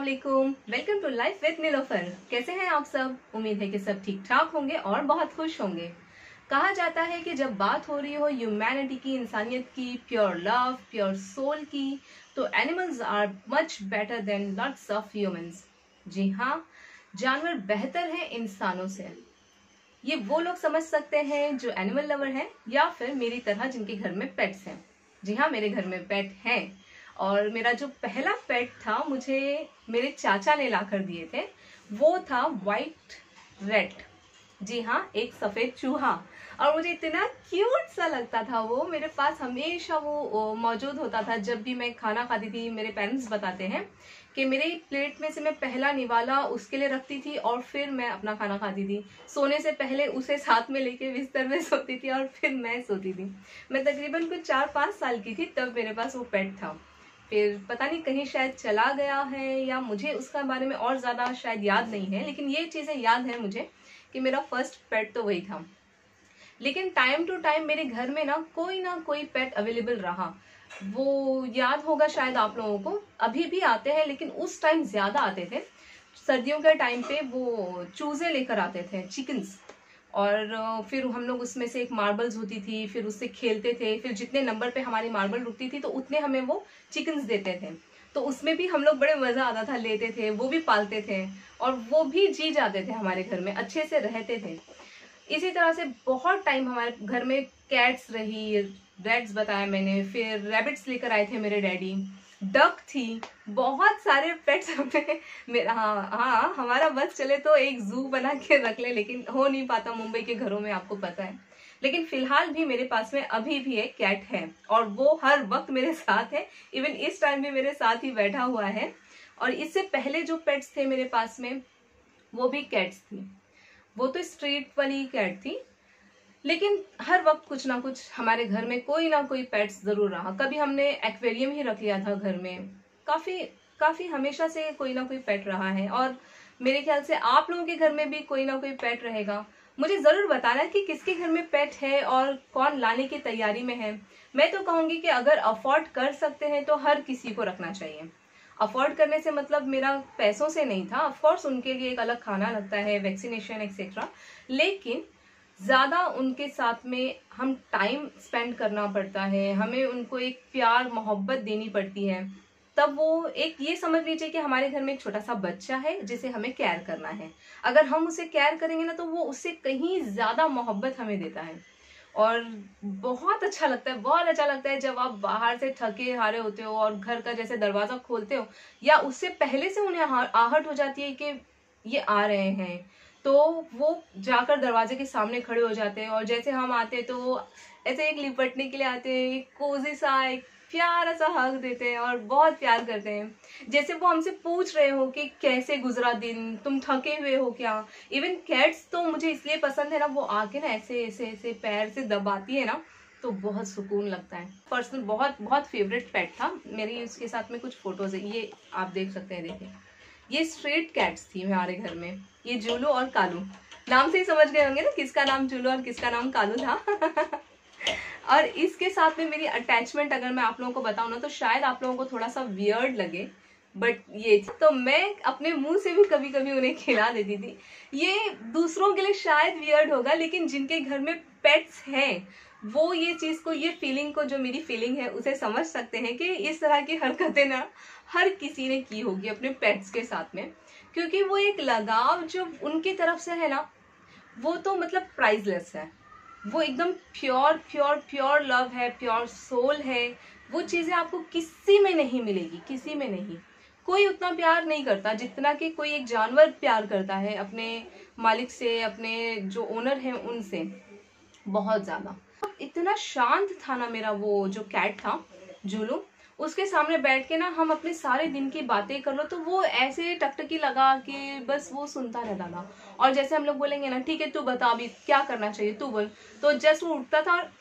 वालेकुम, welcome to life with Nilofar. कैसे हैं आप सब? उम्मीद है कि सब ठीक ठाक होंगे और बहुत खुश होंगे। कहा जाता है कि जब बात हो रही हो ह्यूमैनिटी की, इंसानियत की, प्योर लव, प्योर सोल की, तो animals are much better than lots of humans. जी हाँ, जानवर बेहतर हैं इंसानों से। ये वो लोग समझ सकते हैं जो एनिमल लवर हैं या फिर मेरी तरह जिनके घर में पेट्स हैं। जी हाँ, मेरे घर में पेट हैं और मेरा जो पहला पेट था मुझे मेरे चाचा ने लाकर दिए थे। वो था वाइट रेट। जी हाँ, एक सफेद चूहा। और मुझे इतना क्यूट सा लगता था वो। मेरे पास हमेशा वो मौजूद होता था जब भी मैं खाना खाती थी। मेरे पेरेंट्स बताते हैं कि मेरे प्लेट में से मैं पहला निवाला उसके लिए रखती थी और फिर मैं अपना खाना खाती थी। सोने से पहले उसे साथ में लेके बिस्तर में सोती थी और फिर मैं सोती थी। मैं तकरीबन कुछ 4-5 साल की थी तब मेरे पास वो पेट था। फिर पता नहीं कहीं शायद चला गया है या मुझे उसका बारे में और ज्यादा शायद याद नहीं है, लेकिन ये चीजें याद है मुझे कि मेरा फर्स्ट पेट तो वही था। लेकिन टाइम टू टाइम मेरे घर में ना कोई पेट अवेलेबल रहा। वो याद होगा शायद आप लोगों को, अभी भी आते हैं लेकिन उस टाइम ज्यादा आते थे। सर्दियों के टाइम पे वो चूजे लेकर आते थे, चिकन्स। और फिर हम लोग उसमें से एक मार्बल्स होती थी, फिर उससे खेलते थे। फिर जितने नंबर पे हमारी मार्बल रुकती थी तो उतने हमें वो चिकन्स देते थे। तो उसमें भी हम लोग बड़े मजा आता था, लेते थे, वो भी पालते थे और वो भी जी जाते थे हमारे घर में, अच्छे से रहते थे। इसी तरह से बहुत टाइम हमारे घर में कैट्स रही, रैट्स बताया मैंने, फिर रैबिट्स लेकर आए थे मेरे डैडी, डक थी, बहुत सारे पेट्स हमने। मेरा हाँ, हमारा बस चले तो एक जू बना के रख ले, लेकिन हो नहीं पाता मुंबई के घरों में, आपको पता है। लेकिन फिलहाल भी मेरे पास में अभी भी एक कैट है और वो हर वक्त मेरे साथ है। इवन इस टाइम भी मेरे साथ ही बैठा हुआ है। और इससे पहले जो पेट्स थे मेरे पास में वो भी कैट्स थी। वो तो स्ट्रीट वाली कैट थी, लेकिन हर वक्त कुछ ना कुछ हमारे घर में कोई ना कोई पेट्स जरूर रहा। कभी हमने एक्वेरियम ही रख लिया था घर में। काफी काफी हमेशा से कोई ना कोई पेट रहा है और मेरे ख्याल से आप लोगों के घर में भी कोई ना कोई पेट रहेगा। मुझे जरूर बताना कि किसके घर में पेट है और कौन लाने की तैयारी में है। मैं तो कहूंगी कि अगर अफोर्ड कर सकते हैं तो हर किसी को रखना चाहिए। अफोर्ड करने से मतलब मेरा पैसों से नहीं था, ऑफकोर्स उनके लिए एक अलग खाना लगता है, वैक्सीनेशन एक्सेट्रा, लेकिन ज्यादा उनके साथ में हम टाइम स्पेंड करना पड़ता है, हमें उनको एक प्यार मोहब्बत देनी पड़ती है। तब वो एक ये समझ लीजिए कि हमारे घर में एक छोटा सा बच्चा है जिसे हमें केयर करना है। अगर हम उसे केयर करेंगे ना तो वो उससे कहीं ज्यादा मोहब्बत हमें देता है। और बहुत अच्छा लगता है, बहुत अच्छा लगता है जब आप बाहर से थके हारे होते हो और घर का जैसे दरवाजा खोलते हो या उससे पहले से उन्हें आहट हो जाती है कि ये आ रहे हैं, तो वो जाकर दरवाजे के सामने खड़े हो जाते हैं और जैसे हम आते हैं तो वो ऐसे एक लिपटने के लिए आते हैं, एक कोजी सा, एक प्यारा सा हक देते हैं और बहुत प्यार करते हैं। जैसे वो हमसे पूछ रहे हो कि कैसे गुजरा दिन, तुम थके हुए हो क्या। इवन कैट्स तो मुझे इसलिए पसंद है ना, वो आके ना ऐसे ऐसे ऐसे पैर से दबाती है ना, तो बहुत सुकून लगता है। पर्सनल बहुत बहुत फेवरेट पेट था मेरी। उसके साथ में कुछ फोटोज है, ये आप देख सकते हैं, देखिए। ये स्ट्रीट कैट्स थी हमारे घर में, ये जूलू और कालू। नाम से ही समझ गए होंगे ना किसका नाम जूलू और किसका नाम कालू था। और इसके साथ में मेरी अटैचमेंट अगर मैं आप लोगों को बताऊं ना तो शायद आप लोगों को थोड़ा सा वियर्ड लगे, बट ये तो मैं अपने मुंह से भी कभी कभी उन्हें खिला देती थी। ये दूसरों के लिए शायद वियर्ड होगा, लेकिन जिनके घर में पेट्स हैं वो ये चीज को, ये फीलिंग को, जो मेरी फीलिंग है उसे समझ सकते हैं कि इस तरह की हरकतें ना हर किसी ने की होगी अपने पेट्स के साथ में। क्योंकि वो एक लगाव जो उनकी तरफ से है ना, वो तो मतलब प्राइसलेस है। वो एकदम प्योर प्योर प्योर लव है, प्योर सोल है। वो चीजें आपको किसी में नहीं मिलेगी, किसी में नहीं। कोई उतना प्यार नहीं करता जितना कि कोई एक जानवर प्यार करता है अपने मालिक से, अपने जो ओनर है उनसे, बहुत ज्यादा। इतना शांत था ना मेरा वो जो कैट था जूलू। उसके सामने बैठ के ना हम अपने सारे दिन की बातें कर लो तो वो ऐसे टकटकी लगा के बस वो सुनता रहता था। और जैसे हम लोग बोलेंगे ना, ठीक है तू बता अभी क्या करना चाहिए, तू बोल, तो जस्ट वो उठता था और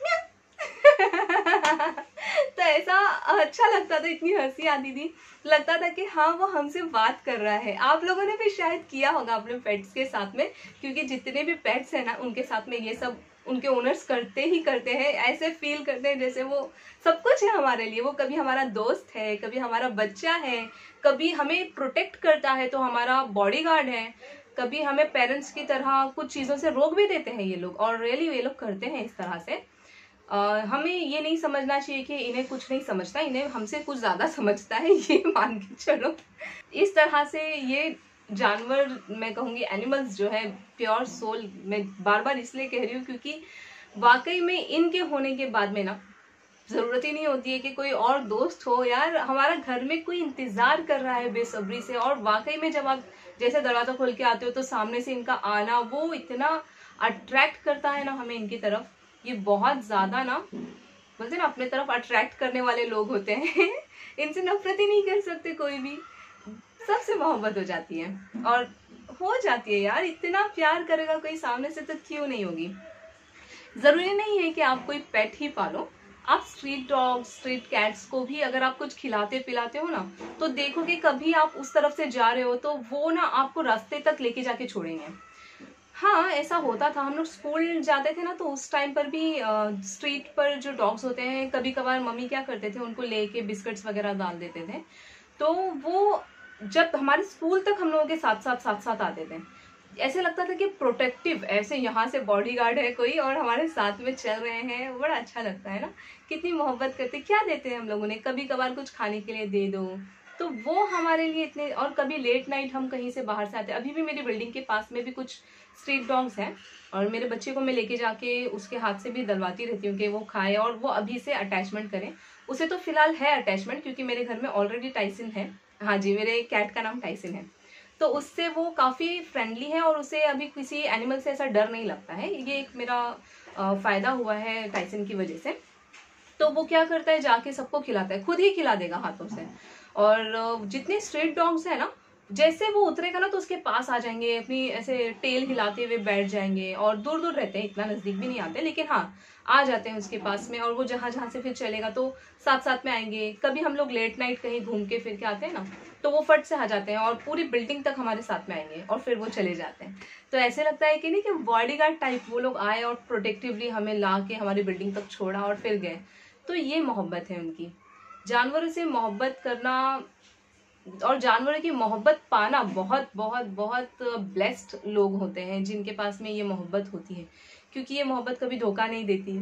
तो ऐसा अच्छा लगता था, इतनी हंसी आती थी, लगता था कि हाँ वो हमसे बात कर रहा है। आप लोगों ने भी शायद किया होगा अपने पेट्स के साथ में, क्योंकि जितने भी पेट्स हैं ना उनके साथ में ये सब उनके ओनर्स करते ही करते हैं, ऐसे फील करते हैं जैसे वो सब कुछ है हमारे लिए। वो कभी हमारा दोस्त है, कभी हमारा बच्चा है, कभी हमें प्रोटेक्ट करता है तो हमारा बॉडीगार्ड है, कभी हमें पेरेंट्स की तरह कुछ चीज़ों से रोक भी देते हैं ये लोग, और रियली ये लोग करते हैं इस तरह से। हमें ये नहीं समझना चाहिए कि इन्हें कुछ नहीं समझता, इन्हें हमसे कुछ ज़्यादा समझता है, ये मान के चलो। इस तरह से ये जानवर, मैं कहूँगी एनिमल्स जो है प्योर सोल, मैं बार बार इसलिए कह रही हूँ क्योंकि वाकई में इनके होने के बाद में ना ज़रूरत ही नहीं होती है कि कोई और दोस्त हो यार, हमारा घर में कोई इंतज़ार कर रहा है बेसब्री से। और वाकई में जब आप जैसे दरवाज़ा खोल के आते हो तो सामने से इनका आना वो इतना अट्रैक्ट करता है ना हमें इनकी तरफ, ये बहुत ज़्यादा ना बोलते ना अपने तरफ अट्रैक्ट करने वाले लोग होते हैं। इनसे नफरत ही नहीं कर सकते कोई भी, सबसे मोहब्बत हो जाती है। और हो जाती है यार, इतना प्यार करेगा कोई सामने से तो क्यों नहीं होगी। जरूरी नहीं है कि आप कोई पेट ही पालो, आप स्ट्रीट डॉग, स्ट्रीट कैट्स को भी अगर आप कुछ खिलाते पिलाते हो ना, तो देखोगे कभी आप उस तरफ से जा रहे हो तो वो ना आपको रास्ते तक लेके जाके छोड़ेंगे। हाँ, ऐसा होता था, हम लोग स्कूल जाते थे ना तो उस टाइम पर भी स्ट्रीट पर जो डॉग्स होते हैं, कभी कभार मम्मी क्या करते थे उनको लेके बिस्किट्स वगैरह डाल देते थे, तो वो जब हमारे स्कूल तक हम लोगों के साथ साथ आते थे, ऐसे लगता था कि प्रोटेक्टिव, ऐसे यहाँ से बॉडीगार्ड है कोई और हमारे साथ में चल रहे हैं। बड़ा अच्छा लगता है ना, कितनी मोहब्बत करते। क्या देते हैं हम लोगों ने, कभी कभार कुछ खाने के लिए दे दो तो वो हमारे लिए इतने। और कभी लेट नाइट हम कहीं से बाहर से आते, अभी भी मेरी बिल्डिंग के पास में भी कुछ स्ट्रीट डॉग्स हैं और मेरे बच्चे को मैं लेके जाके उसके हाथ से भी दलवाती रहती हूँ कि वो खाए और वो अभी से अटैचमेंट करें। उसे तो फिलहाल है अटैचमेंट क्योंकि मेरे घर में ऑलरेडी टाइसन है। हाँ जी, मेरे कैट का नाम टाइसन है, तो उससे वो काफ़ी फ्रेंडली है और उसे अभी किसी एनिमल से ऐसा डर नहीं लगता है। ये एक मेरा फ़ायदा हुआ है टाइसन की वजह से। तो वो क्या करता है, जाके सबको खिलाता है, खुद ही खिला देगा हाथों से। और जितने स्ट्रीट डॉग्स हैं ना, जैसे वो उतरेगा ना तो उसके पास आ जाएंगे, अपनी ऐसे टेल हिलाते हुए बैठ जाएंगे। और दूर दूर रहते हैं, इतना नजदीक भी नहीं आते, लेकिन हाँ आ जाते हैं उसके पास में। और वो जहां जहां से फिर चलेगा तो साथ साथ में आएंगे। कभी हम लोग लेट नाइट कहीं घूम के फिर के आते हैं ना, तो वो फट से आ जाते हैं और पूरी बिल्डिंग तक हमारे साथ में आएंगे और फिर वो चले जाते हैं। तो ऐसे लगता है कि नहीं कि बॉडीगार्ड टाइप वो लोग आए और प्रोटेक्टिवली हमें ला के हमारी बिल्डिंग तक छोड़ा और फिर गए। तो ये मोहब्बत है उनकी। जानवरों से मोहब्बत करना और जानवरों की मोहब्बत पाना बहुत बहुत बहुत ब्लेस्ड लोग होते हैं जिनके पास में ये मोहब्बत होती है, क्योंकि ये मोहब्बत कभी धोखा नहीं देती,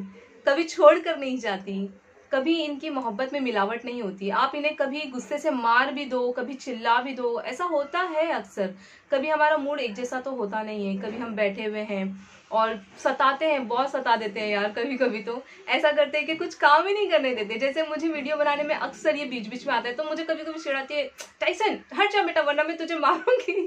कभी छोड़ कर नहीं जाती, कभी इनकी मोहब्बत में मिलावट नहीं होती। आप इन्हें कभी गुस्से से मार भी दो, कभी चिल्ला भी दो, ऐसा होता है अक्सर। कभी हमारा मूड एक जैसा तो होता नहीं है, कभी हम बैठे हुए हैं और सताते हैं, बहुत सता देते हैं यार। कभी कभी तो ऐसा करते हैं कि कुछ काम ही नहीं करने देते। जैसे मुझे वीडियो बनाने में अक्सर ये बीच बीच में आता है, तो मुझे कभी कभी चिढ़ाती है, टाइसन हट जा बेटा वरना मैं तुझे मारूंगी।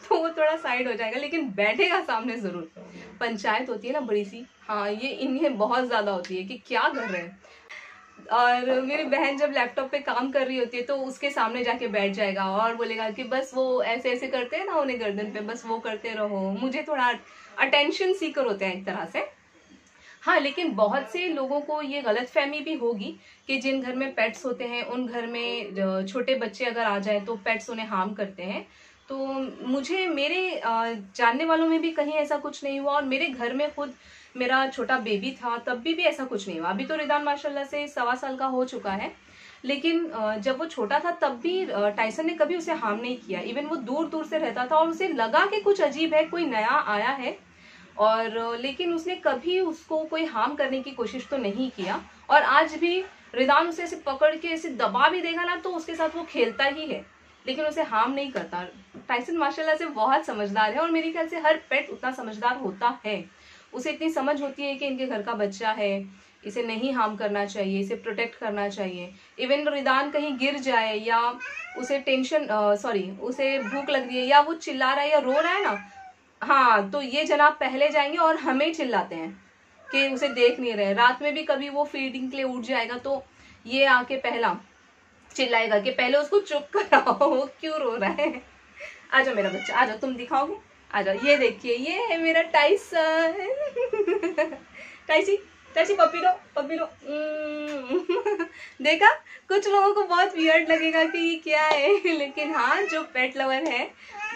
तो वो थोड़ा साइड हो जाएगा, लेकिन बैठेगा सामने जरूर। पंचायत होती है ना बड़ी सी, हाँ ये इन्हें बहुत ज्यादा होती है कि क्या कर रहे हैं। और मेरी बहन जब लैपटॉप पे काम कर रही होती है तो उसके सामने जाके बैठ जाएगा और बोलेगा कि बस वो ऐसे ऐसे करते हैं ना उन्हें गर्दन पे, बस वो करते रहो। मुझे थोड़ा अटेंशन सीकर होते हैं एक तरह से। हाँ, लेकिन बहुत से लोगों को ये गलतफहमी भी होगी कि जिन घर में पेट्स होते हैं उन घर में छोटे बच्चे अगर आ जाए तो पेट्स उन्हें हार्म करते हैं। तो मुझे मेरे जानने वालों में भी कहीं ऐसा कुछ नहीं हुआ। और मेरे घर में खुद मेरा छोटा बेबी था तब भी ऐसा कुछ नहीं हुआ। अभी तो रिदान माशाल्लाह से 1.25 साल का हो चुका है, लेकिन जब वो छोटा था तब भी टाइसन ने कभी उसे हार्म नहीं किया। इवन वो दूर दूर से रहता था और उसे लगा कि कुछ अजीब है, कोई नया आया है, और लेकिन उसने कभी उसको कोई हार्म करने की कोशिश तो नहीं किया। और आज भी रिदान उसे ऐसे पकड़ के ऐसे दबा भी देगा ना तो उसके साथ वो खेलता ही है, लेकिन उसे हार्म नहीं करता। टाइसन माशाल्लाह से बहुत समझदार है और मेरे ख्याल से हर पेट उतना समझदार होता है। उसे इतनी समझ होती है कि इनके घर का बच्चा है, इसे नहीं हार्म करना चाहिए, इसे प्रोटेक्ट करना चाहिए। इवन रिदान कहीं गिर जाए या उसे उसे भूख लग रही है या वो चिल्ला रहा है या रो रहा है ना, हाँ तो ये जनाब पहले जाएंगे और हमें चिल्लाते हैं कि उसे देख नहीं रहे। रात में भी कभी वो फीडिंग के लिए उठ जाएगा तो ये आके पहला चिल्लाएगा कि पहले उसको चुप कराओ, वो क्यों रो रहा है। आ जाओ मेरा बच्चा, आ जाओ, तुम दिखाओगे, आ जाओ। ये देखिए, ये है मेरा टाइसन। टाइसी टाइसी पप्पी लो, पप्पी लो। देखा, कुछ लोगों को बहुत वियर्ड लगेगा कि ये क्या है, लेकिन हाँ जो पेट लवर है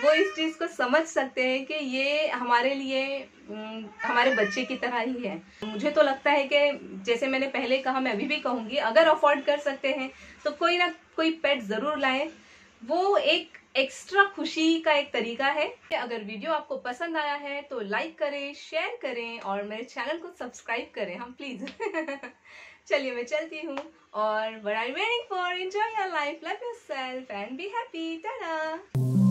वो इस चीज को समझ सकते हैं कि ये हमारे लिए हमारे बच्चे की तरह ही है। मुझे तो लगता है कि जैसे मैंने पहले कहा, मैं अभी भी कहूंगी, अगर अफोर्ड कर सकते हैं तो कोई ना कोई पेट जरूर लाएं। वो एक एक्स्ट्रा खुशी का एक तरीका है। अगर वीडियो आपको पसंद आया है तो लाइक करें, शेयर करें और मेरे चैनल को सब्सक्राइब करें हम प्लीज। चलिए मैं चलती हूँ, और what I'm waiting for, enjoy your life, love yourself and be happy. Ta-da!